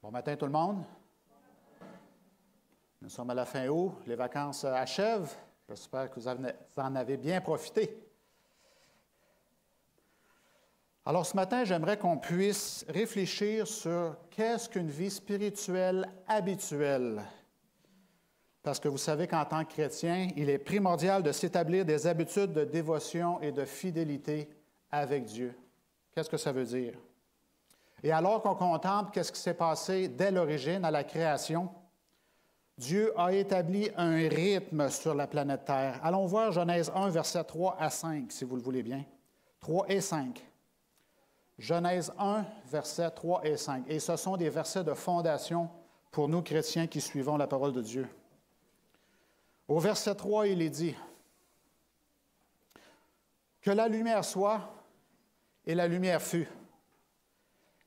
Bon matin tout le monde. Nous sommes à la fin août, les vacances achèvent. J'espère que vous en avez bien profité. Alors ce matin, j'aimerais qu'on puisse réfléchir sur qu'est-ce qu'une vie spirituelle habituelle. Parce que vous savez qu'en tant que chrétien, il est primordial de s'établir des habitudes de dévotion et de fidélité avec Dieu. Qu'est-ce que ça veut dire? Et alors qu'on contemple qu'est-ce qui s'est passé dès l'origine, à la création, Dieu a établi un rythme sur la planète Terre. Allons voir Genèse 1, versets 3 à 5, si vous le voulez bien. 3 et 5. Genèse 1, versets 3 et 5. Et ce sont des versets de fondation pour nous chrétiens qui suivons la parole de Dieu. Au verset 3, il est dit « Que la lumière soit, et la lumière fut. »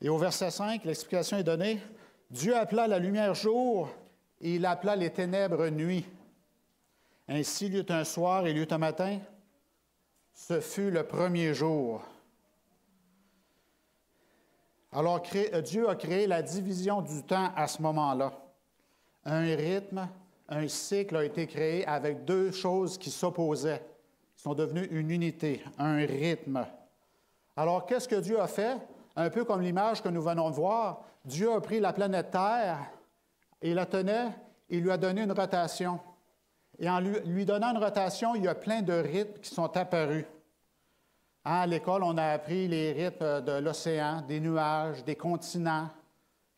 Et au verset 5, l'explication est donnée. Dieu appela la lumière jour et il appela les ténèbres nuit. Ainsi, il y eut un soir et il y eut un matin. Ce fut le premier jour. Alors, Dieu a créé la division du temps à ce moment-là. Un rythme, un cycle a été créé avec deux choses qui s'opposaient, qui sont devenues une unité, un rythme. Alors, qu'est-ce que Dieu a fait? Un peu comme l'image que nous venons de voir, Dieu a pris la planète Terre et la tenait, il lui a donné une rotation. Et en lui donnant une rotation, il y a plein de rythmes qui sont apparus. À l'école, on a appris les rythmes de l'océan, des nuages, des continents.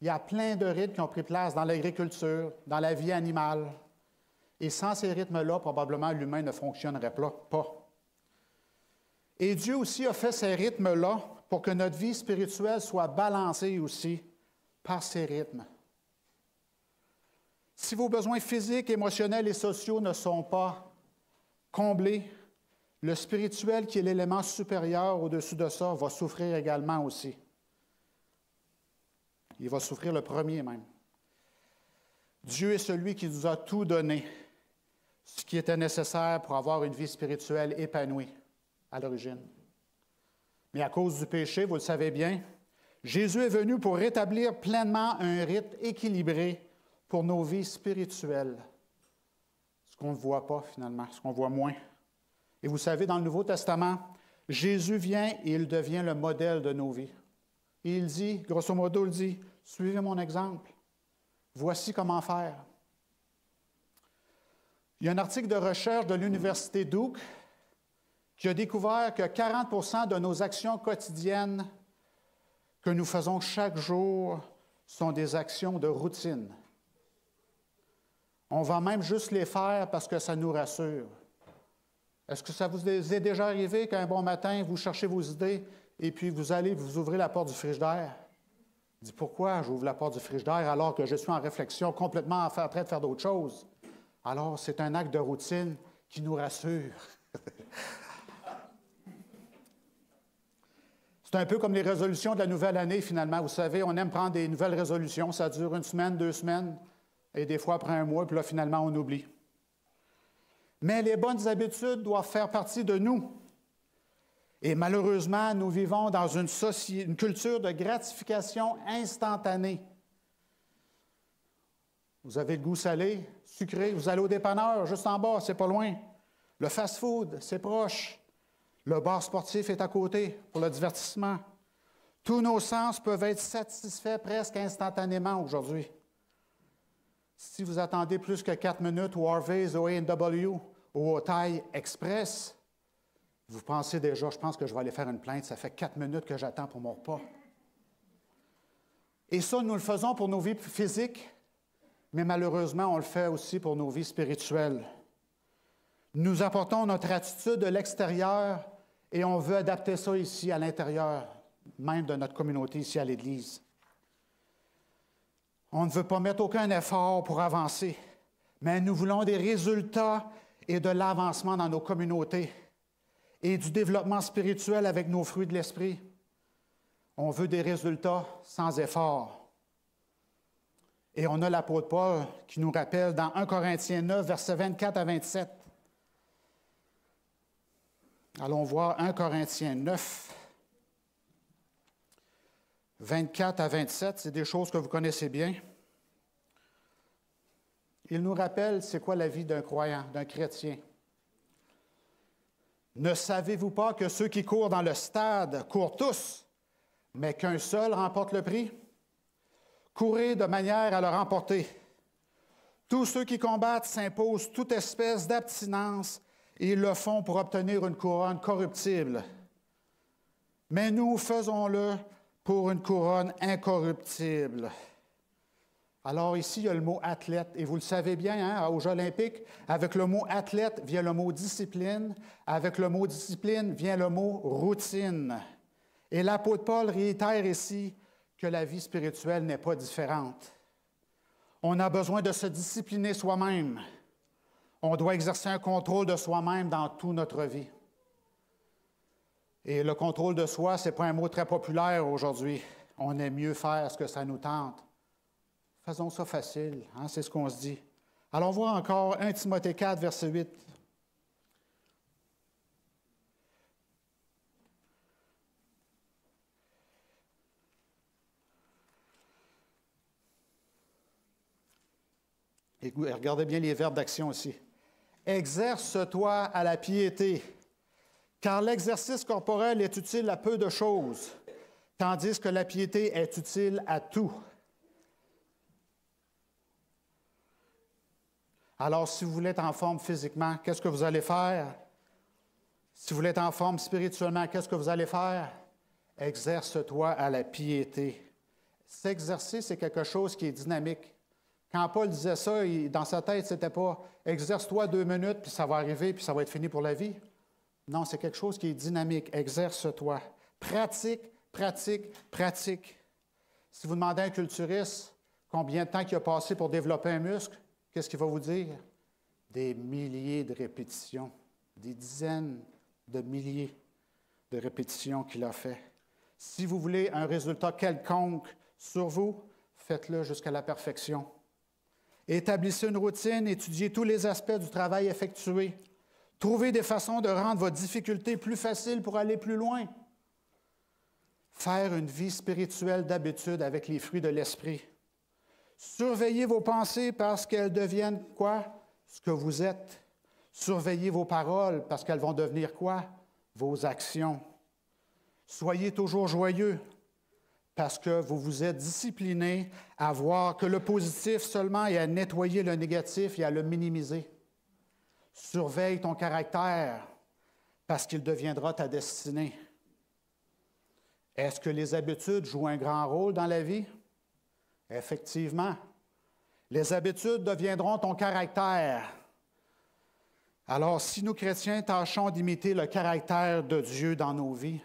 Il y a plein de rythmes qui ont pris place dans l'agriculture, dans la vie animale. Et sans ces rythmes-là, probablement, l'humain ne fonctionnerait pas. Et Dieu aussi a fait ces rythmes-là pour que notre vie spirituelle soit balancée aussi par ces rythmes. Si vos besoins physiques, émotionnels et sociaux ne sont pas comblés, le spirituel, qui est l'élément supérieur au-dessus de ça, va souffrir également aussi. Il va souffrir le premier même. Dieu est celui qui nous a tout donné, ce qui était nécessaire pour avoir une vie spirituelle épanouie à l'origine. Mais à cause du péché, vous le savez bien, Jésus est venu pour rétablir pleinement un rythme équilibré pour nos vies spirituelles. Ce qu'on ne voit pas finalement, ce qu'on voit moins. Et vous savez, dans le Nouveau Testament, Jésus vient et il devient le modèle de nos vies. Et il dit, grosso modo, il dit, « Suivez mon exemple. Voici comment faire. » Il y a un article de recherche de l'Université Duke qui a découvert que 40 de nos actions quotidiennes que nous faisons chaque jour sont des actions de routine. On va même juste les faire parce que ça nous rassure. Est-ce que ça vous est déjà arrivé qu'un bon matin, vous cherchez vos idées et puis vous allez, vous ouvrez la porte du frigidaire? Vous dites, pourquoi j'ouvre la porte du frigidaire alors que je suis en réflexion, complètement en train de faire d'autres choses? Alors, c'est un acte de routine qui nous rassure. C'est un peu comme les résolutions de la nouvelle année, finalement. Vous savez, on aime prendre des nouvelles résolutions. Ça dure 1 semaine, 2 semaines, et des fois après un mois, puis là, finalement, on oublie. Mais les bonnes habitudes doivent faire partie de nous. Et malheureusement, nous vivons dans une culture de gratification instantanée. Vous avez le goût salé, sucré, vous allez au dépanneur, juste en bas, c'est pas loin. Le fast-food, c'est proche. Le bar sportif est à côté pour le divertissement. Tous nos sens peuvent être satisfaits presque instantanément aujourd'hui. Si vous attendez plus que 4 minutes au Harvey's, au A&W ou au Thai Express, vous pensez déjà, je pense que je vais aller faire une plainte, ça fait 4 minutes que j'attends pour mon repas. Et ça, nous le faisons pour nos vies physiques, mais malheureusement, on le fait aussi pour nos vies spirituelles. Nous apportons notre attitude de l'extérieur et on veut adapter ça ici à l'intérieur, même de notre communauté ici à l'Église. On ne veut pas mettre aucun effort pour avancer, mais nous voulons des résultats et de l'avancement dans nos communautés et du développement spirituel avec nos fruits de l'esprit. On veut des résultats sans effort. Et on a l'apôtre Paul qui nous rappelle dans 1 Corinthiens 9, versets 24 à 27. Allons voir 1 Corinthiens 9, 24 à 27, c'est des choses que vous connaissez bien. Il nous rappelle c'est quoi la vie d'un croyant, d'un chrétien. Ne savez-vous pas que ceux qui courent dans le stade courent tous, mais qu'un seul remporte le prix? Courez de manière à le remporter. Tous ceux qui combattent s'imposent toute espèce d'abstinence et ils le font pour obtenir une couronne corruptible. Mais nous faisons-le pour une couronne incorruptible. Alors ici, il y a le mot athlète, et vous le savez bien, hein, aux Jeux olympiques, avec le mot athlète vient le mot discipline, avec le mot discipline vient le mot routine. Et l'apôtre Paul réitère ici que la vie spirituelle n'est pas différente. On a besoin de se discipliner soi-même. On doit exercer un contrôle de soi-même dans toute notre vie. Et le contrôle de soi, ce n'est pas un mot très populaire aujourd'hui. On aime mieux faire ce que ça nous tente. Faisons ça facile, hein, c'est ce qu'on se dit. Alors, on voit encore 1 Timothée 4, verset 8. Et regardez bien les verbes d'action aussi. Exerce-toi à la piété, car l'exercice corporel est utile à peu de choses, tandis que la piété est utile à tout. Alors, si vous voulez être en forme physiquement, qu'est-ce que vous allez faire? Si vous voulez être en forme spirituellement, qu'est-ce que vous allez faire? Exerce-toi à la piété. S'exercer, c'est quelque chose qui est dynamique. Quand Paul disait ça, dans sa tête, ce n'était pas « exerce-toi 2 minutes, puis ça va arriver, puis ça va être fini pour la vie ». Non, c'est quelque chose qui est dynamique. Exerce-toi. Pratique, pratique, pratique. Si vous demandez à un culturiste combien de temps il a passé pour développer un muscle, qu'est-ce qu'il va vous dire? Des milliers de répétitions, des dizaines de milliers de répétitions qu'il a fait. Si vous voulez un résultat quelconque sur vous, faites-le jusqu'à la perfection. Établissez une routine, étudiez tous les aspects du travail effectué. Trouvez des façons de rendre votre difficulté plus facile pour aller plus loin. Faire une vie spirituelle d'habitude avec les fruits de l'esprit. Surveillez vos pensées parce qu'elles deviennent quoi? Ce que vous êtes. Surveillez vos paroles parce qu'elles vont devenir quoi? Vos actions. Soyez toujours joyeux parce que vous vous êtes discipliné à voir que le positif seulement et à nettoyer le négatif et à le minimiser. Surveille ton caractère parce qu'il deviendra ta destinée. Est-ce que les habitudes jouent un grand rôle dans la vie? Effectivement. Les habitudes deviendront ton caractère. Alors, si nous, chrétiens, tâchons d'imiter le caractère de Dieu dans nos vies,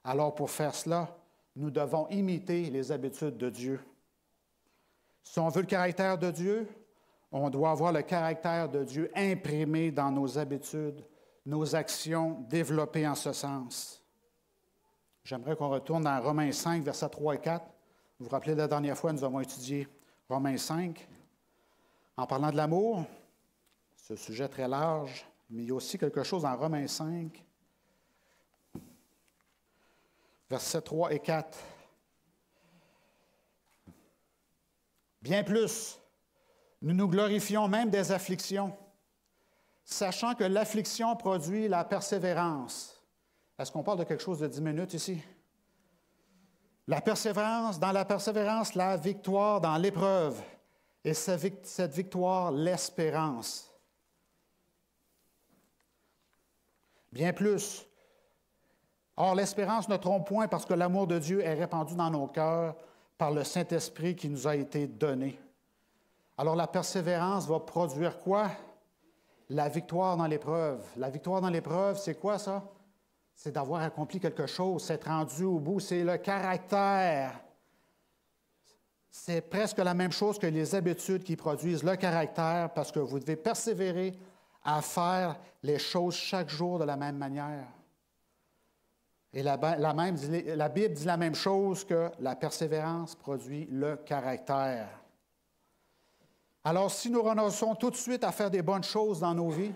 alors pour faire cela, nous devons imiter les habitudes de Dieu. Si on veut le caractère de Dieu, on doit avoir le caractère de Dieu imprimé dans nos habitudes, nos actions développées en ce sens. J'aimerais qu'on retourne dans Romains 5, versets 3 et 4. Vous vous rappelez, la dernière fois, nous avons étudié Romains 5. En parlant de l'amour, c'est un sujet très large, mais il y a aussi quelque chose dans Romains 5, versets 3 et 4. Bien plus, nous nous glorifions même des afflictions, sachant que l'affliction produit la persévérance. Est-ce qu'on parle de quelque chose de 10 minutes ici? La persévérance, dans la persévérance, la victoire dans l'épreuve, et cette victoire, l'espérance. Bien plus. Or, l'espérance ne trompe point parce que l'amour de Dieu est répandu dans nos cœurs par le Saint-Esprit qui nous a été donné. Alors, la persévérance va produire quoi? La victoire dans l'épreuve. La victoire dans l'épreuve, c'est quoi ça? C'est d'avoir accompli quelque chose, s'être rendu au bout. C'est le caractère. C'est presque la même chose que les habitudes qui produisent le caractère parce que vous devez persévérer à faire les choses chaque jour de la même manière. Et la Bible dit la même chose que la persévérance produit le caractère. Alors, si nous renonçons tout de suite à faire des bonnes choses dans nos vies,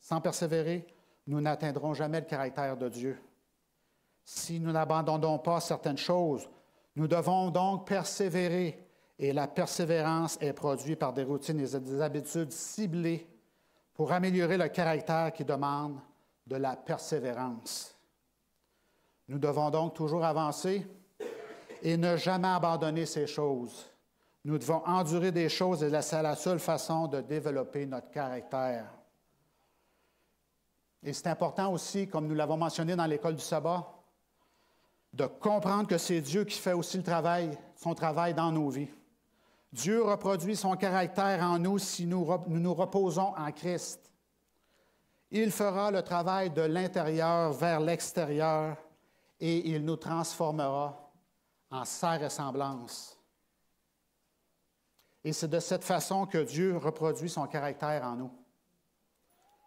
sans persévérer, nous n'atteindrons jamais le caractère de Dieu. Si nous n'abandonnons pas certaines choses, Nous devons donc persévérer, et la persévérance est produite par des routines et des habitudes ciblées pour améliorer le caractère qui demande de la persévérance. Nous devons donc toujours avancer et ne jamais abandonner ces choses. Nous devons endurer des choses et c'est la seule façon de développer notre caractère. Et c'est important aussi, comme nous l'avons mentionné dans l'école du sabbat, de comprendre que c'est Dieu qui fait aussi son travail dans nos vies. Dieu reproduit son caractère en nous si nous nous reposons en Christ. Il fera le travail de l'intérieur vers l'extérieur et il nous transformera en sa ressemblance. Et c'est de cette façon que Dieu reproduit son caractère en nous.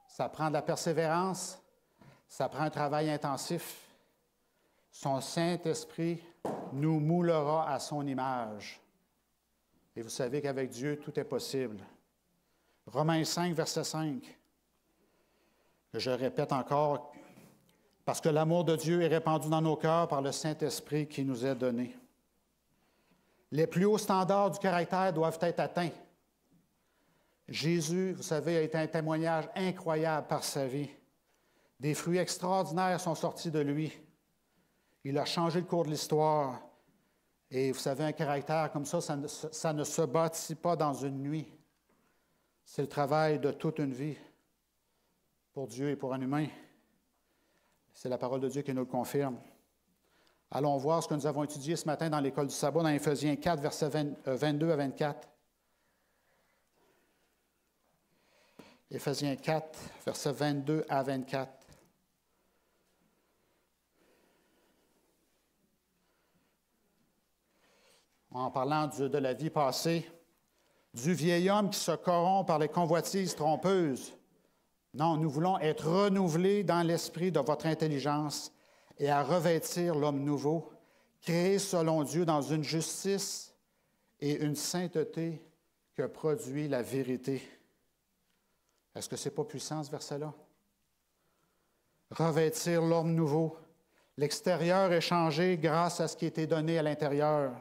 Ça prend de la persévérance, ça prend un travail intensif. Son Saint-Esprit nous moulera à son image. Et vous savez qu'avec Dieu, tout est possible. Romains 5, verset 5. Je répète encore, parce que l'amour de Dieu est répandu dans nos cœurs par le Saint-Esprit qui nous est donné. Les plus hauts standards du caractère doivent être atteints. Jésus, vous savez, a été un témoignage incroyable par sa vie. Des fruits extraordinaires sont sortis de lui. Il a changé le cours de l'histoire. Et vous savez, un caractère comme ça ne se bâtit pas dans une nuit. C'est le travail de toute une vie pour Dieu et pour un humain. C'est la parole de Dieu qui nous le confirme. Allons voir ce que nous avons étudié ce matin dans l'école du sabbat, dans Éphésiens 4, versets 22 à 24. Éphésiens 4, versets 22 à 24. En parlant de la vie passée, du vieil homme qui se corrompt par les convoitises trompeuses. Non, nous voulons être renouvelés dans l'esprit de votre intelligence et à revêtir l'homme nouveau, créé selon Dieu dans une justice et une sainteté que produit la vérité. Est-ce que ce n'est pas puissant, ce verset-là? Revêtir l'homme nouveau. L'extérieur est changé grâce à ce qui a été donné à l'intérieur.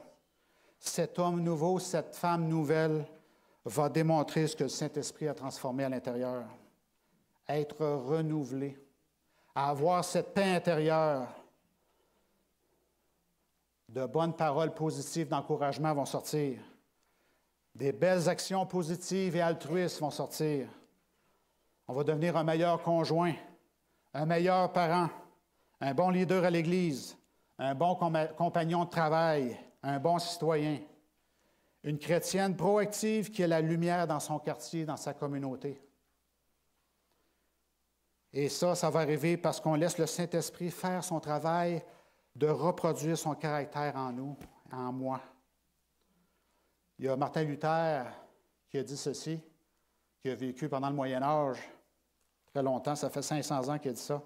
Cet homme nouveau, cette femme nouvelle va démontrer ce que le Saint-Esprit a transformé à l'intérieur. Être renouvelé, avoir cette paix intérieure. De bonnes paroles positives d'encouragement vont sortir. Des belles actions positives et altruistes vont sortir. On va devenir un meilleur conjoint, un meilleur parent, un bon leader à l'Église, un bon compagnon de travail, un bon citoyen, une chrétienne proactive qui est la lumière dans son quartier, dans sa communauté. Et ça va arriver parce qu'on laisse le Saint-Esprit faire son travail de reproduire son caractère en nous, en moi. Il y a Martin Luther qui a dit ceci, qui a vécu pendant le Moyen Âge, très longtemps, ça fait 500 ans qu'il a dit ça.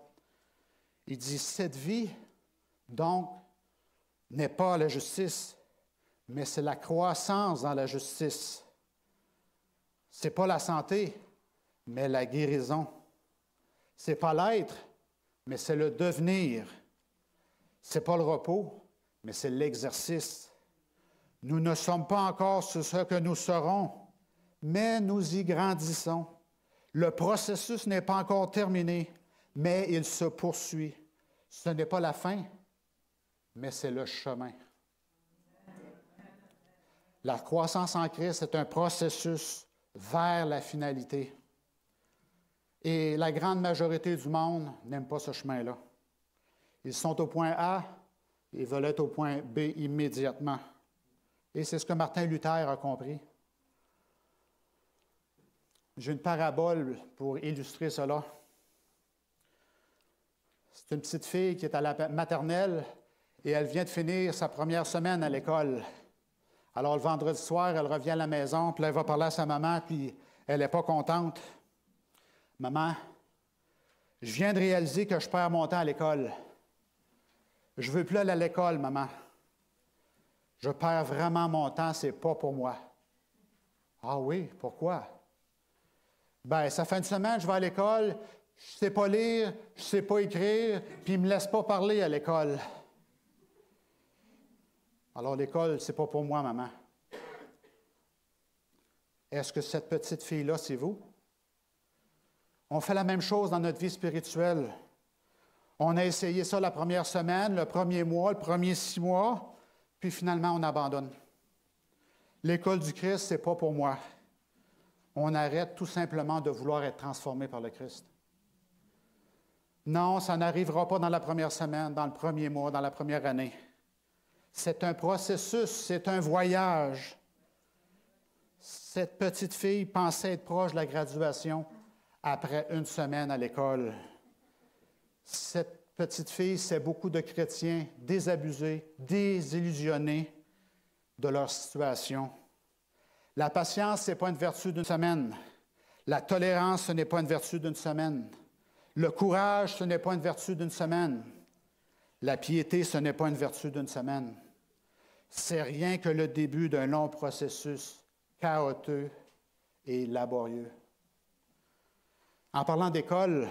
Il dit, cette vie, donc, n'est pas la justice, mais c'est la croissance dans la justice. Ce n'est pas la santé, mais la guérison. Ce n'est pas l'être, mais c'est le devenir. Ce n'est pas le repos, mais c'est l'exercice. Nous ne sommes pas encore sur ce que nous serons, mais nous y grandissons. Le processus n'est pas encore terminé, mais il se poursuit. Ce n'est pas la fin, mais c'est le chemin. La croissance en Christ est un processus vers la finalité. Et la grande majorité du monde n'aime pas ce chemin-là. Ils sont au point A, ils veulent être au point B immédiatement. Et c'est ce que Martin Luther a compris. J'ai une parabole pour illustrer cela. C'est une petite fille qui est à la maternelle et elle vient de finir sa première semaine à l'école. Alors, le vendredi soir, elle revient à la maison, puis là, elle va parler à sa maman, puis elle n'est pas contente. « Maman, je viens de réaliser que je perds mon temps à l'école. Je ne veux plus aller à l'école, maman. Je perds vraiment mon temps, c'est pas pour moi. » « Ah oui, pourquoi? » « Bien, ça fait une semaine, je vais à l'école, je ne sais pas lire, je ne sais pas écrire, puis ils ne me laissent pas parler à l'école. » Alors l'école, ce n'est pas pour moi, maman. Est-ce que cette petite fille-là, c'est vous? On fait la même chose dans notre vie spirituelle. On a essayé ça la première semaine, le premier mois, le premier 6 mois, puis finalement, on abandonne. L'école du Christ, ce n'est pas pour moi. On arrête tout simplement de vouloir être transformé par le Christ. Non, ça n'arrivera pas dans la première semaine, dans le premier mois, dans la première année. C'est un processus, c'est un voyage. Cette petite fille pensait être proche de la graduation après une semaine à l'école. Cette petite fille, c'est beaucoup de chrétiens désabusés, désillusionnés de leur situation. La patience, ce n'est pas une vertu d'une semaine. La tolérance, ce n'est pas une vertu d'une semaine. Le courage, ce n'est pas une vertu d'une semaine. La piété, ce n'est pas une vertu d'une semaine. C'est rien que le début d'un long processus chaotique et laborieux. En parlant d'école,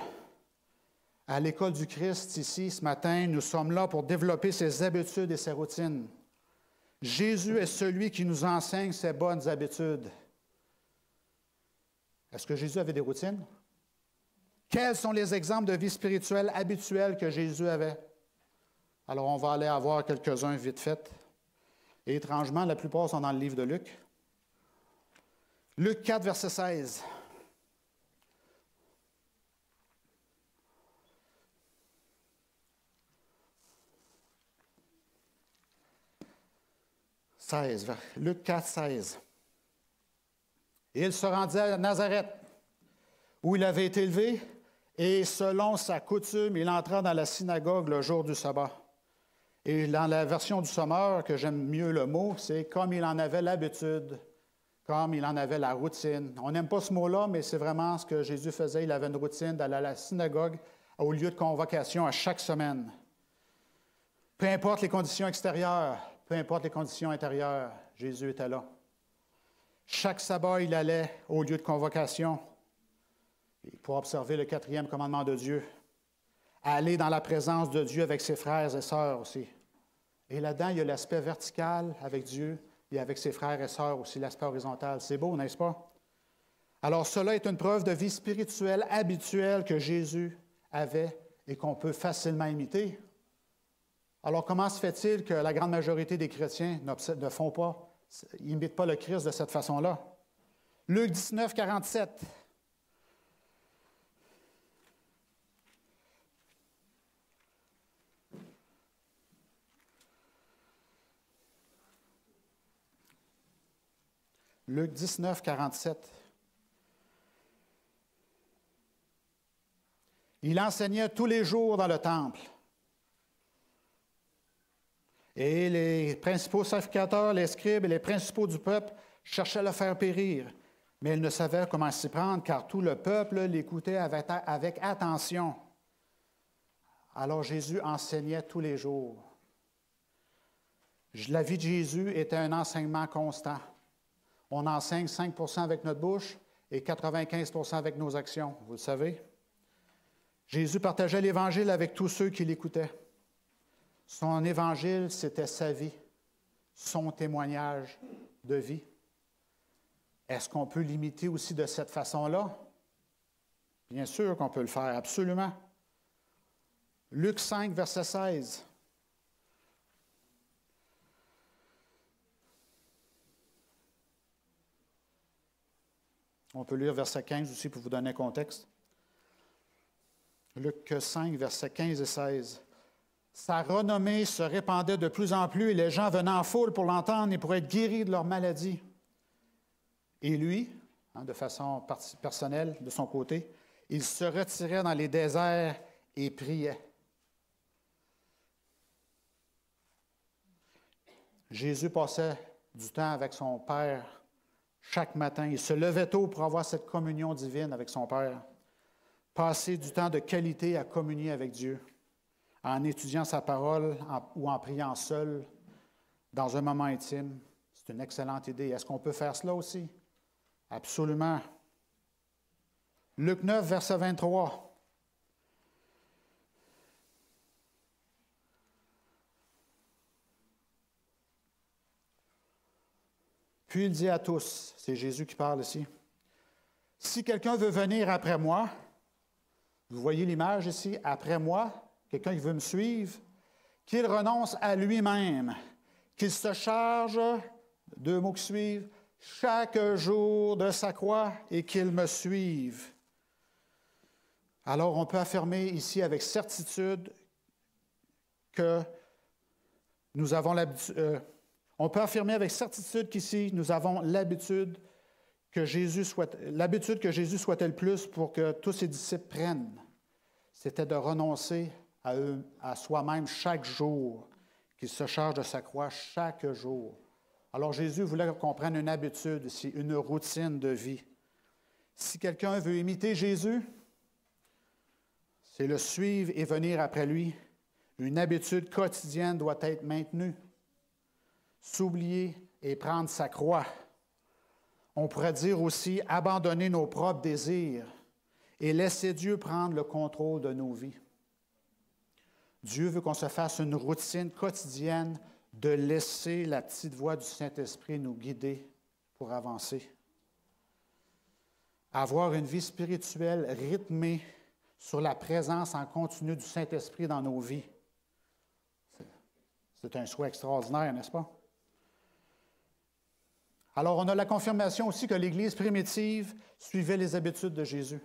à l'école du Christ, ici, ce matin, nous sommes là pour développer ses habitudes et ses routines. Jésus est celui qui nous enseigne ses bonnes habitudes. Est-ce que Jésus avait des routines? Quels sont les exemples de vie spirituelle habituelle que Jésus avait? Alors, on va aller avoir quelques-uns vite fait. Et étrangement, la plupart sont dans le livre de Luc. Luc 4, verset 16. Luc 4, 16. Et il se rendit à Nazareth, où il avait été élevé, et selon sa coutume, il entra dans la synagogue le jour du sabbat. Et dans la version du Sommeur, que j'aime mieux le mot, c'est comme il en avait l'habitude, comme il en avait la routine. On n'aime pas ce mot-là, mais c'est vraiment ce que Jésus faisait. Il avait une routine d'aller à la synagogue au lieu de convocation à chaque semaine. Peu importe les conditions extérieures, peu importe les conditions intérieures, Jésus était là. Chaque sabbat, il allait au lieu de convocation pour observer le 4e commandement de Dieu. Aller dans la présence de Dieu avec ses frères et sœurs aussi. Et là-dedans, il y a l'aspect vertical avec Dieu et avec ses frères et sœurs aussi, l'aspect horizontal. C'est beau, n'est-ce pas? Alors, cela est une preuve de vie spirituelle habituelle que Jésus avait et qu'on peut facilement imiter. Alors, comment se fait-il que la grande majorité des chrétiens ne font pas, n'imitent pas le Christ de cette façon-là? Luc 19, 47. Luc 19, 47. Il enseignait tous les jours dans le temple. Et les principaux sacrificateurs, les scribes et les principaux du peuple cherchaient à le faire périr. Mais ils ne savaient comment s'y prendre, car tout le peuple l'écoutait avec attention. Alors Jésus enseignait tous les jours. La vie de Jésus était un enseignement constant. On enseigne 5 % avec notre bouche et 95 % avec nos actions, vous le savez. Jésus partageait l'Évangile avec tous ceux qui l'écoutaient. Son Évangile, c'était sa vie, son témoignage de vie. Est-ce qu'on peut l'imiter aussi de cette façon-là? Bien sûr qu'on peut le faire, absolument. Luc 5, verset 16. On peut lire verset 15 aussi pour vous donner un contexte. Luc 5, versets 15 et 16. Sa renommée se répandait de plus en plus et les gens venaient en foule pour l'entendre et pour être guéris de leur maladie. Et lui, de façon personnelle, de son côté, il se retirait dans les déserts et priait. Jésus passait du temps avec son Père chaque matin. Il se levait tôt pour avoir cette communion divine avec son Père. Passer du temps de qualité à communier avec Dieu, en étudiant sa parole ou en priant seul, dans un moment intime. C'est une excellente idée. Est-ce qu'on peut faire cela aussi? Absolument. Luc 9, verset 23. Puis il dit à tous, c'est Jésus qui parle ici, « Si quelqu'un veut venir après moi, vous voyez l'image ici, après moi, quelqu'un qui veut me suivre, qu'il renonce à lui-même, qu'il se charge, deux mots qui suivent, chaque jour de sa croix et qu'il me suive. » Alors on peut affirmer ici avec certitude que nous avons l'habitude, on peut affirmer avec certitude qu'ici, nous avons l'habitude que Jésus souhaitait le plus pour que tous ses disciples prennent. C'était de renoncer à soi-même chaque jour, qu'il se charge de sa croix chaque jour. Alors Jésus voulait qu'on prenne une habitude ici, une routine de vie. Si quelqu'un veut imiter Jésus, c'est le suivre et venir après lui. Une habitude quotidienne doit être maintenue. S'oublier et prendre sa croix. On pourrait dire aussi abandonner nos propres désirs et laisser Dieu prendre le contrôle de nos vies. Dieu veut qu'on se fasse une routine quotidienne de laisser la petite voix du Saint-Esprit nous guider pour avancer. Avoir une vie spirituelle rythmée sur la présence en continu du Saint-Esprit dans nos vies. C'est un souhait extraordinaire, n'est-ce pas? Alors, on a la confirmation aussi que l'Église primitive suivait les habitudes de Jésus.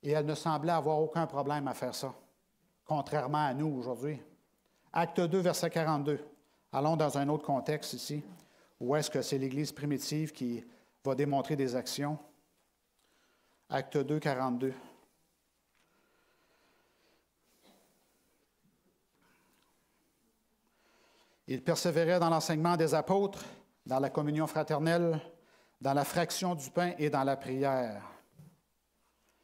Et elle ne semblait avoir aucun problème à faire ça, contrairement à nous aujourd'hui. Acte 2, verset 42. Allons dans un autre contexte ici, où est-ce que c'est l'Église primitive qui va démontrer des actions. Acte 2, 42. Il persévérait dans l'enseignement des apôtres, dans la communion fraternelle, dans la fraction du pain et dans la prière.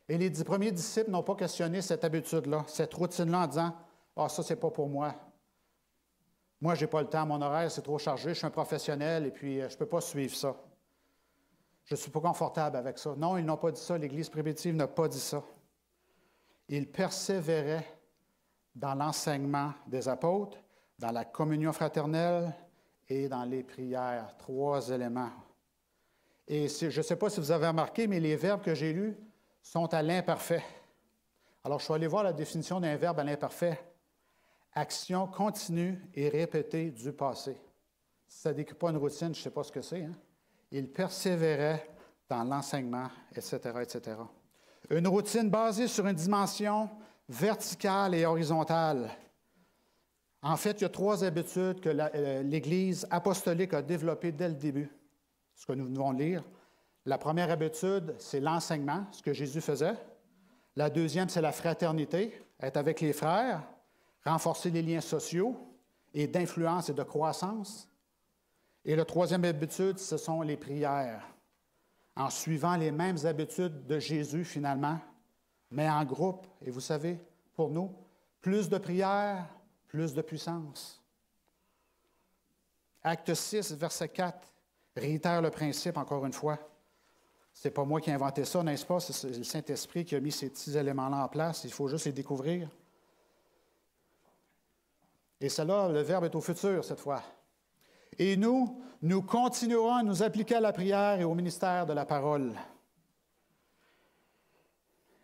Et les premiers disciples n'ont pas questionné cette habitude-là, cette routine-là en disant « Ah, ça, c'est pas pour moi. Moi, je n'ai pas le temps, mon horaire, c'est trop chargé, je suis un professionnel et puis je ne peux pas suivre ça. Je ne suis pas confortable avec ça. » Non, ils n'ont pas dit ça. L'Église primitive n'a pas dit ça. Ils persévéraient dans l'enseignement des apôtres, dans la communion fraternelle et dans les prières. 3 éléments. Et je ne sais pas si vous avez remarqué, mais les verbes que j'ai lus sont à l'imparfait. Alors, je suis allé voir la définition d'un verbe à l'imparfait. Action continue et répétée du passé. Si ça ne décrit pas une routine, je ne sais pas ce que c'est. Hein? Il persévérait dans l'enseignement, etc., etc. Une routine basée sur une dimension verticale et horizontale. En fait, il y a 3 habitudes que l'Église apostolique a développées dès le début, ce que nous devons lire. La première habitude, c'est l'enseignement, ce que Jésus faisait. La deuxième, c'est la fraternité, être avec les frères, renforcer les liens sociaux et d'influence et de croissance. Et la troisième habitude, ce sont les prières, en suivant les mêmes habitudes de Jésus finalement, mais en groupe. Et vous savez, pour nous, plus de prières, plus de puissance. Acte 6, verset 4, réitère le principe encore une fois. Ce n'est pas moi qui ai inventé ça, n'est-ce pas? C'est le Saint-Esprit qui a mis ces petits éléments-là en place. Il faut juste les découvrir. Et cela, le verbe est au futur cette fois. Et nous continuerons à nous appliquer à la prière et au ministère de la parole.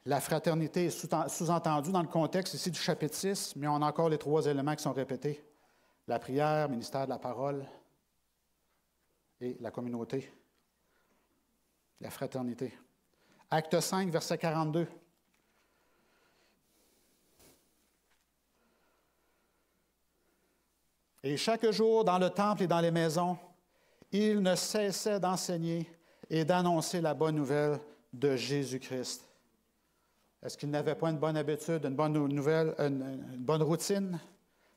La fraternité est sous-entendue dans le contexte ici du chapitre 6, mais on a encore les 3 éléments qui sont répétés. La prière, le ministère de la parole et la communauté. La fraternité. Acte 5, verset 42. Et chaque jour, dans le temple et dans les maisons, il ne cessait d'enseigner et d'annoncer la bonne nouvelle de Jésus-Christ. Est-ce qu'il n'avait pas une bonne habitude, une bonne nouvelle, une bonne routine?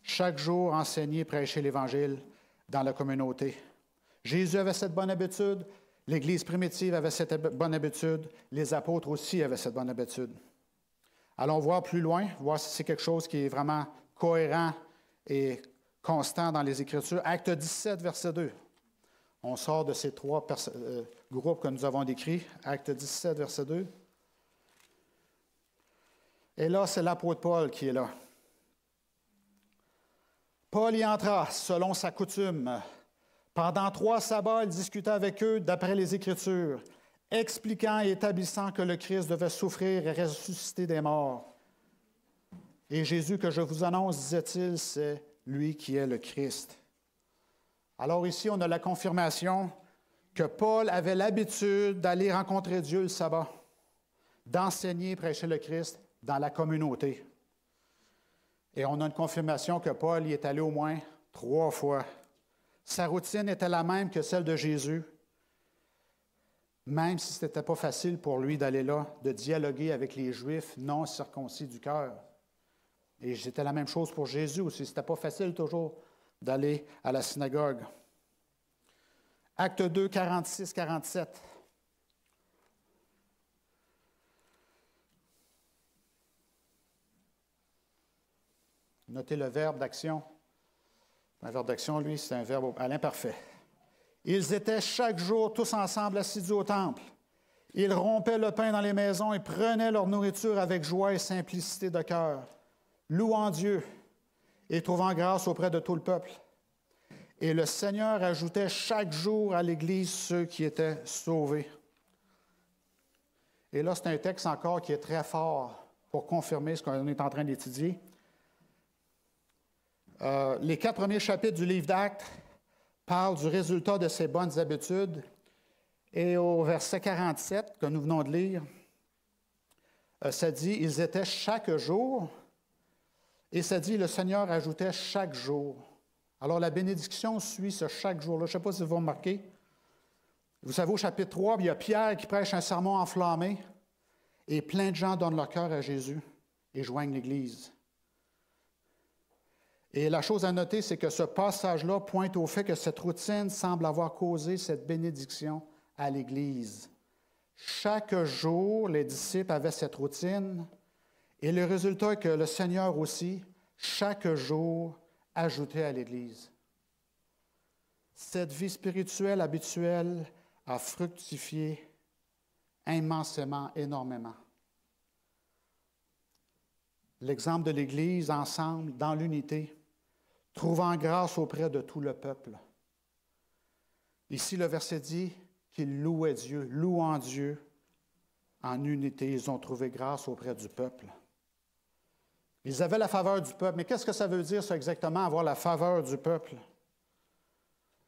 Chaque jour, enseigner et prêcher l'Évangile dans la communauté. Jésus avait cette bonne habitude, l'Église primitive avait cette bonne habitude, les apôtres aussi avaient cette bonne habitude. Allons voir plus loin, voir si c'est quelque chose qui est vraiment cohérent et constant dans les Écritures. Acte 17, verset 2. On sort de ces 3 groupes que nous avons décrits. Acte 17, verset 2. Et là, c'est l'apôtre Paul qui est là. Paul y entra selon sa coutume, Pendant 3 sabbats, il discuta avec eux d'après les Écritures, expliquant et établissant que le Christ devait souffrir et ressusciter des morts. Et Jésus que je vous annonce, disait-il, c'est lui qui est le Christ. Alors ici, on a la confirmation que Paul avait l'habitude d'aller rencontrer Dieu le sabbat, d'enseigner et prêcher le Christ dans la communauté. Et on a une confirmation que Paul y est allé au moins 3 fois. Sa routine était la même que celle de Jésus, même si ce n'était pas facile pour lui d'aller là, de dialoguer avec les Juifs non circoncis du cœur. Et c'était la même chose pour Jésus aussi. Ce n'était pas facile toujours d'aller à la synagogue. Acte 2, 46-47. Notez le verbe d'action. Un verbe d'action, lui, c'est un verbe à l'imparfait. Ils étaient chaque jour tous ensemble assidus au temple. Ils rompaient le pain dans les maisons et prenaient leur nourriture avec joie et simplicité de cœur, louant Dieu et trouvant grâce auprès de tout le peuple. Et le Seigneur ajoutait chaque jour à l'Église ceux qui étaient sauvés. Et là, c'est un texte encore qui est très fort pour confirmer ce qu'on est en train d'étudier. Les 4 premiers chapitres du livre d'Actes parlent du résultat de ces bonnes habitudes. Et au verset 47 que nous venons de lire, ça dit « Ils étaient chaque jour » et ça dit « Le Seigneur ajoutait chaque jour ». Alors la bénédiction suit ce chaque jour-là. Je ne sais pas si vous remarquez. Vous savez, au chapitre 3, il y a Pierre qui prêche un sermon enflammé et plein de gens donnent leur cœur à Jésus et joignent l'Église. Et la chose à noter, c'est que ce passage-là pointe au fait que cette routine semble avoir causé cette bénédiction à l'Église. Chaque jour, les disciples avaient cette routine et le résultat est que le Seigneur aussi, chaque jour, ajoutait à l'Église. Cette vie spirituelle habituelle a fructifié immensément, énormément. L'exemple de l'Église ensemble, dans l'unité, trouvant grâce auprès de tout le peuple. Ici, le verset dit qu'ils louaient Dieu, louant Dieu en unité. Ils ont trouvé grâce auprès du peuple. Ils avaient la faveur du peuple. Mais qu'est-ce que ça veut dire, ça, exactement, avoir la faveur du peuple?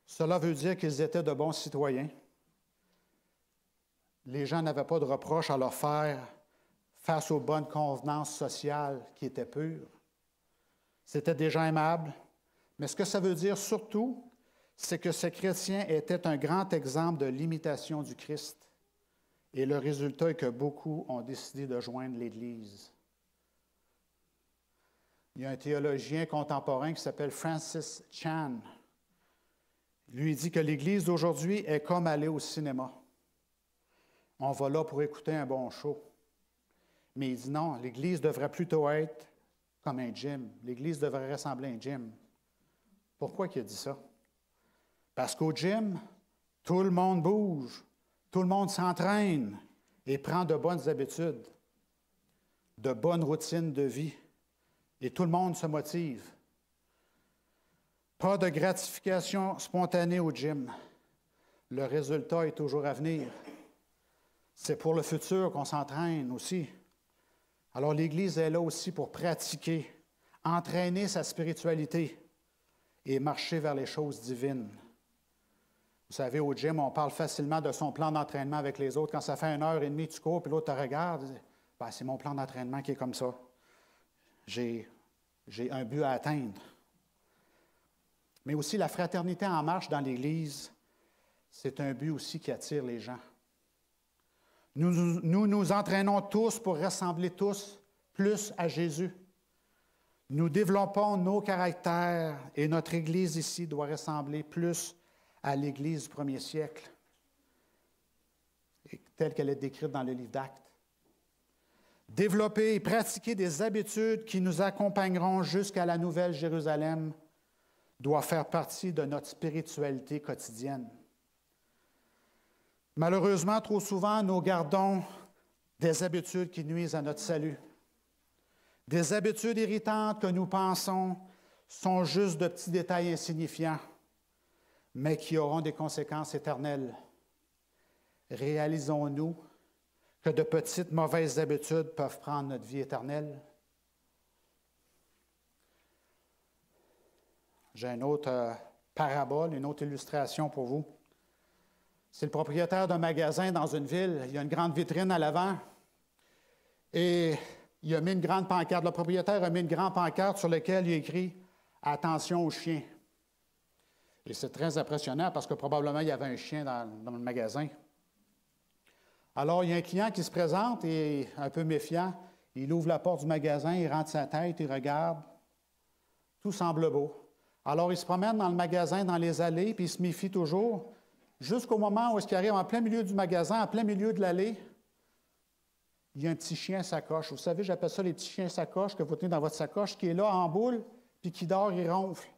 Cela veut dire qu'ils étaient de bons citoyens. Les gens n'avaient pas de reproches à leur faire face aux bonnes convenances sociales qui étaient pures. C'étaient des gens aimables. Mais ce que ça veut dire surtout, c'est que ces chrétiens étaient un grand exemple de l'imitation du Christ. Et le résultat est que beaucoup ont décidé de joindre l'Église. Il y a un théologien contemporain qui s'appelle Francis Chan. Lui dit que l'Église d'aujourd'hui est comme aller au cinéma. On va là pour écouter un bon show. Mais il dit non, l'Église devrait plutôt être comme un gym. L'Église devrait ressembler à un gym. Pourquoi il a dit ça? Parce qu'au gym, tout le monde bouge, tout le monde s'entraîne et prend de bonnes habitudes, de bonnes routines de vie. Et tout le monde se motive. Pas de gratification spontanée au gym. Le résultat est toujours à venir. C'est pour le futur qu'on s'entraîne aussi. Alors l'Église est là aussi pour pratiquer, entraîner sa spiritualité et marcher vers les choses divines. Vous savez, au gym, on parle facilement de son plan d'entraînement avec les autres. Quand ça fait 1h30, tu cours, puis l'autre te regarde, ben, c'est mon plan d'entraînement qui est comme ça. J'ai un but à atteindre. Mais aussi, la fraternité en marche dans l'Église, c'est un but aussi qui attire les gens. Nous nous entraînons tous pour ressembler tous plus à Jésus. Nous développons nos caractères et notre Église ici doit ressembler plus à l'Église du premier siècle, telle qu'elle est décrite dans le livre d'Actes. Développer et pratiquer des habitudes qui nous accompagneront jusqu'à la Nouvelle Jérusalem doit faire partie de notre spiritualité quotidienne. Malheureusement, trop souvent, nous gardons des habitudes qui nuisent à notre salut. Des habitudes irritantes que nous pensons sont juste de petits détails insignifiants. mais qui auront des conséquences éternelles. Réalisons-nous que de petites mauvaises habitudes peuvent prendre notre vie éternelle? J'ai une autre parabole, une autre illustration pour vous. C'est le propriétaire d'un magasin dans une ville. Il y a une grande vitrine à l'avant et il a mis une grande pancarte. Le propriétaire a mis une grande pancarte sur laquelle il a écrit « Attention aux chiens ». Et c'est très impressionnant parce que probablement il y avait un chien dans le magasin. Alors, il y a un client qui se présente et un peu méfiant. Il ouvre la porte du magasin, il rentre sa tête, il regarde. Tout semble beau. Alors, il se promène dans le magasin, dans les allées, puis il se méfie toujours, jusqu'au moment où il arrive en plein milieu du magasin, en plein milieu de l'allée, il y a un petit chien sacoche. Vous savez, j'appelle ça les petits chiens sacoches que vous tenez dans votre sacoche, qui est là en boule, puis qui dort, il ronfle.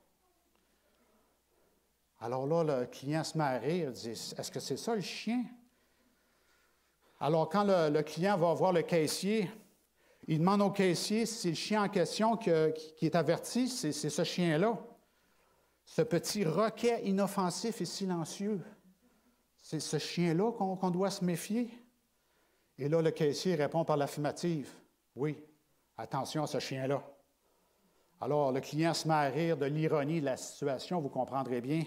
Alors là, le client se met à rire, il dit « Est-ce que c'est ça le chien? » Alors, quand le client va voir le caissier, il demande au caissier si c'est le chien en question qui est averti, c'est ce chien-là. Ce petit roquet inoffensif et silencieux. C'est ce chien-là qu'on doit se méfier. Et là, le caissier répond par l'affirmative. Oui, attention à ce chien-là. Alors, le client se met à rire de l'ironie de la situation, vous comprendrez bien.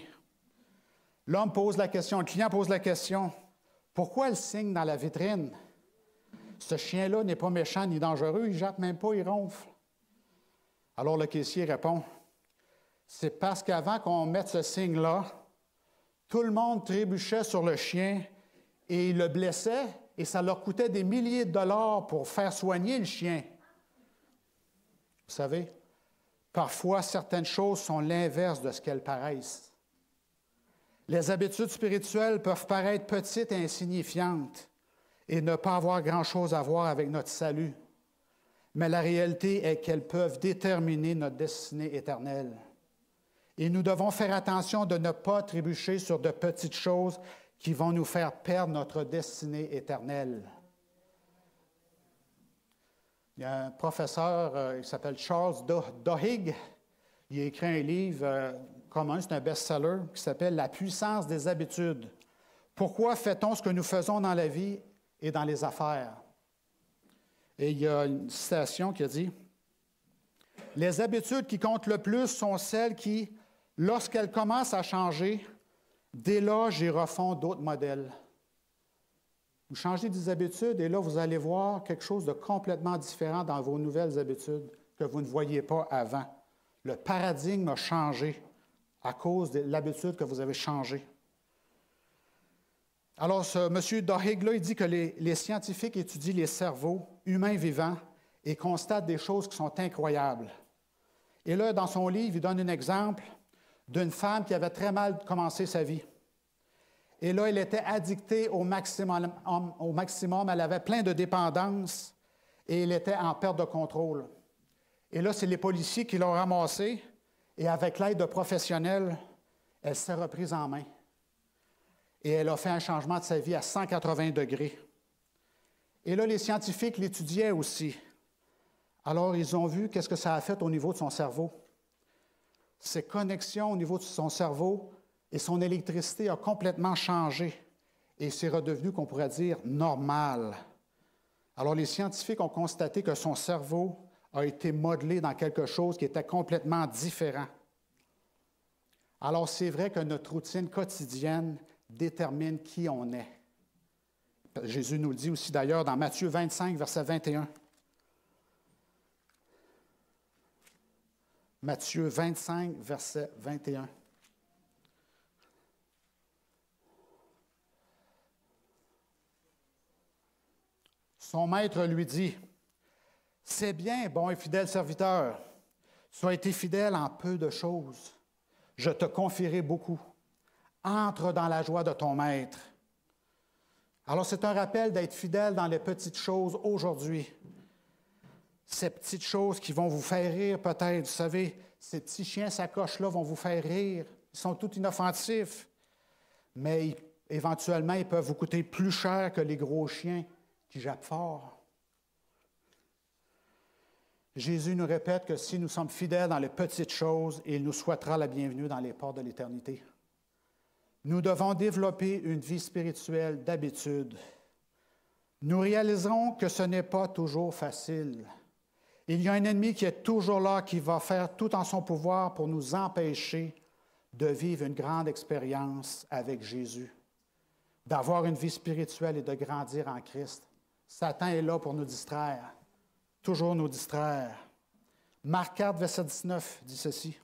L'homme pose la question, le client pose la question. Pourquoi le signe dans la vitrine? Ce chien-là n'est pas méchant ni dangereux, il ne jappe même pas, il ronfle. Alors le caissier répond, c'est parce qu'avant qu'on mette ce signe-là, tout le monde trébuchait sur le chien et il le blessait et ça leur coûtait des milliers de dollars pour faire soigner le chien. Vous savez, parfois certaines choses sont l'inverse de ce qu'elles paraissent. Les habitudes spirituelles peuvent paraître petites et insignifiantes et ne pas avoir grand-chose à voir avec notre salut. Mais la réalité est qu'elles peuvent déterminer notre destinée éternelle. Et nous devons faire attention de ne pas trébucher sur de petites choses qui vont nous faire perdre notre destinée éternelle. Il y a un professeur qui s'appelle Charles Duhigg. Il a écrit un livre commun, c'est un best-seller, qui s'appelle « La puissance des habitudes ». Pourquoi fait-on ce que nous faisons dans la vie et dans les affaires? Et il y a une citation qui a dit « Les habitudes qui comptent le plus sont celles qui, lorsqu'elles commencent à changer, délogent et refont d'autres modèles. » Vous changez des habitudes et là, vous allez voir quelque chose de complètement différent dans vos nouvelles habitudes que vous ne voyiez pas avant. Le paradigme a changé à cause de l'habitude que vous avez changée. Alors, ce M. Duhigg-là, il dit que les scientifiques étudient les cerveaux humains vivants et constatent des choses qui sont incroyables. Et là, dans son livre, il donne un exemple d'une femme qui avait très mal commencé sa vie. Et là, elle était addictée au maximum, elle avait plein de dépendances et elle était en perte de contrôle. Et là, c'est les policiers qui l'ont ramassée et avec l'aide de professionnels, elle s'est reprise en main. Et elle a fait un changement de sa vie à 180 degrés. Et là, les scientifiques l'étudiaient aussi. Alors, ils ont vu qu'est-ce que ça a fait au niveau de son cerveau. Ses connexions au niveau de son cerveau et son électricité a complètement changé. Et c'est redevenu, qu'on pourrait dire, normal. Alors, les scientifiques ont constaté que son cerveau a été modelé dans quelque chose qui était complètement différent. Alors, c'est vrai que notre routine quotidienne détermine qui on est. Jésus nous le dit aussi d'ailleurs dans Matthieu 25, verset 21. Matthieu 25, verset 21. Son maître lui dit, « C'est bien, bon et fidèle serviteur, tu as été fidèle en peu de choses. Je te confierai beaucoup. Entre dans la joie de ton maître. » Alors, c'est un rappel d'être fidèle dans les petites choses aujourd'hui. Ces petites choses qui vont vous faire rire peut-être. Vous savez, ces petits chiens sacoches-là vont vous faire rire. Ils sont tout inoffensifs. Mais éventuellement, ils peuvent vous coûter plus cher que les gros chiens qui jappent fort. Jésus nous répète que si nous sommes fidèles dans les petites choses, il nous souhaitera la bienvenue dans les portes de l'éternité. Nous devons développer une vie spirituelle d'habitude. Nous réaliserons que ce n'est pas toujours facile. Il y a un ennemi qui est toujours là, qui va faire tout en son pouvoir pour nous empêcher de vivre une grande expérience avec Jésus, d'avoir une vie spirituelle et de grandir en Christ. Satan est là pour nous distraire, toujours nous distraire. Marc 4, verset 19 dit ceci.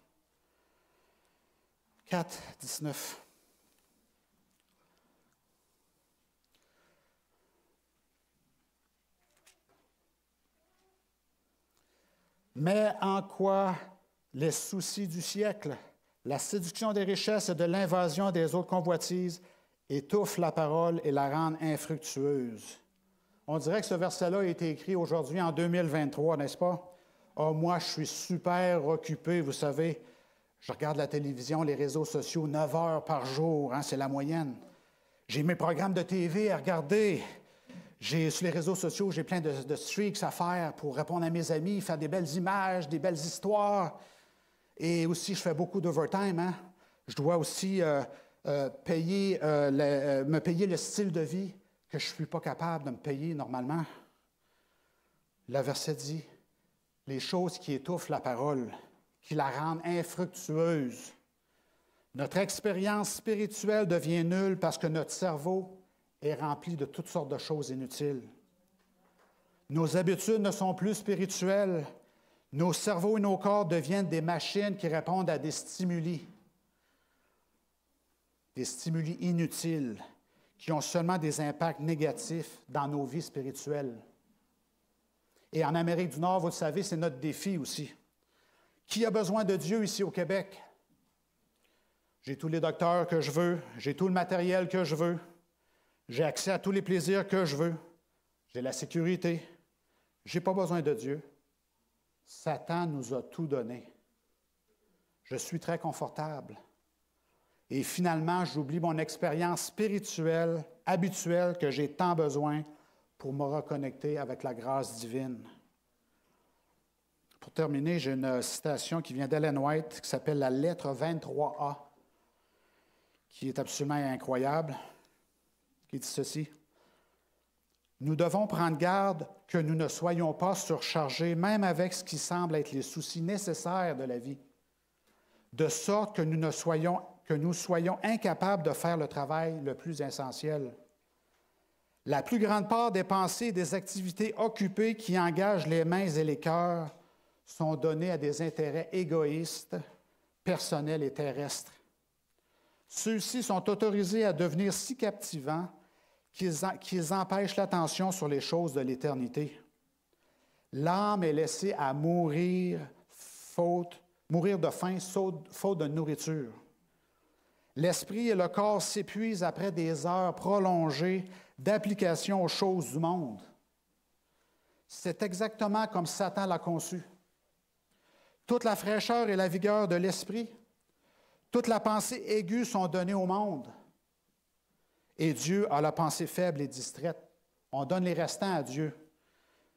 4, 19. Mais en quoi les soucis du siècle, la séduction des richesses et de l'invasion des autres convoitises étouffent la parole et la rendent infructueuse. On dirait que ce verset-là a été écrit aujourd'hui en 2023, n'est-ce pas? Oh, moi, je suis super occupé, vous savez. Je regarde la télévision, les réseaux sociaux, 9 heures par jour, hein, c'est la moyenne. J'ai mes programmes de TV à regarder. Sur les réseaux sociaux, j'ai plein de streaks à faire pour répondre à mes amis, faire des belles images, des belles histoires. Et aussi, je fais beaucoup d'overtime. Hein? Je dois aussi me payer le style de vie que je ne suis pas capable de me payer normalement. Le verset dit, les choses qui étouffent la parole, qui la rendent infructueuse. Notre expérience spirituelle devient nulle parce que notre cerveau est rempli de toutes sortes de choses inutiles. Nos habitudes ne sont plus spirituelles. Nos cerveaux et nos corps deviennent des machines qui répondent à des stimuli inutiles, qui ont seulement des impacts négatifs dans nos vies spirituelles. Et en Amérique du Nord, vous le savez, c'est notre défi aussi. Qui a besoin de Dieu ici au Québec? J'ai tous les docteurs que je veux, j'ai tout le matériel que je veux, j'ai accès à tous les plaisirs que je veux, j'ai la sécurité, je n'ai pas besoin de Dieu. Satan nous a tout donné. Je suis très confortable. Et finalement, j'oublie mon expérience spirituelle, habituelle, que j'ai tant besoin pour me reconnecter avec la grâce divine. Pour terminer, j'ai une citation qui vient d'Ellen White, qui s'appelle la lettre 23A, qui est absolument incroyable, qui dit ceci. Nous devons prendre garde que nous ne soyons pas surchargés, même avec ce qui semble être les soucis nécessaires de la vie, de sorte que nous soyons incapables de faire le travail le plus essentiel. La plus grande part des pensées et des activités occupées qui engagent les mains et les cœurs sont données à des intérêts égoïstes, personnels et terrestres. Ceux-ci sont autorisés à devenir si captivants qu'ils empêchent l'attention sur les choses de l'éternité. L'âme est laissée à mourir de faim, faute de nourriture. L'esprit et le corps s'épuisent après des heures prolongées d'application aux choses du monde. C'est exactement comme Satan l'a conçu. Toute la fraîcheur et la vigueur de l'esprit, toute la pensée aiguë sont données au monde. Et Dieu a la pensée faible et distraite. On donne les restants à Dieu,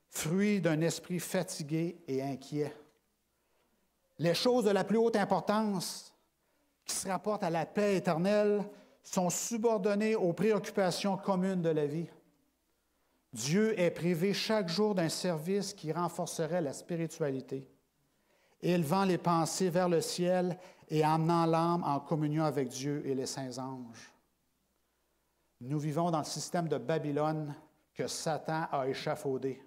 fruit d'un esprit fatigué et inquiet. Les choses de la plus haute importance qui se rapportent à la paix éternelle sont subordonnées aux préoccupations communes de la vie. Dieu est privé chaque jour d'un service qui renforcerait la spiritualité, élevant les pensées vers le ciel et amenant l'âme en communion avec Dieu et les saints anges. Nous vivons dans le système de Babylone que Satan a échafaudé.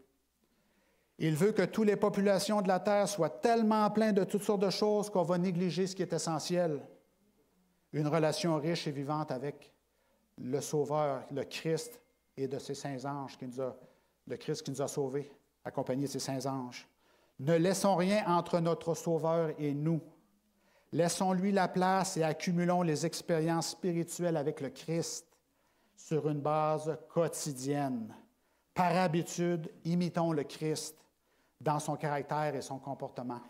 Il veut que toutes les populations de la terre soient tellement pleines de toutes sortes de choses qu'on va négliger ce qui est essentiel. Une relation riche et vivante avec le Sauveur, le Christ et de ses saints anges, le Christ qui nous a sauvés, accompagné de ses saints anges. Ne laissons rien entre notre Sauveur et nous. Laissons-lui la place et accumulons les expériences spirituelles avec le Christ sur une base quotidienne. Par habitude, imitons le Christ dans son caractère et son comportement.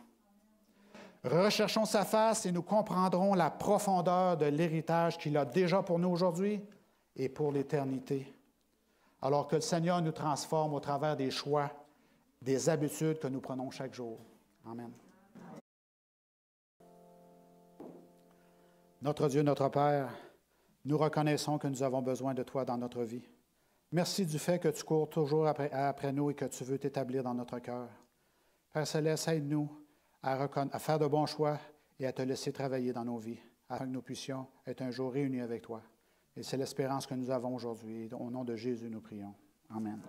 Recherchons sa face et nous comprendrons la profondeur de l'héritage qu'il a déjà pour nous aujourd'hui et pour l'éternité. Alors que le Seigneur nous transforme au travers des choix, des habitudes que nous prenons chaque jour. Amen. Notre Dieu, notre Père, Nous reconnaissons que nous avons besoin de toi dans notre vie. Merci du fait que tu cours toujours après nous et que tu veux t'établir dans notre cœur. Père Céleste, aide-nous à faire de bons choix et à te laisser travailler dans nos vies, afin que nous puissions être un jour réunis avec toi. Et c'est l'espérance que nous avons aujourd'hui. Au nom de Jésus, nous prions. Amen.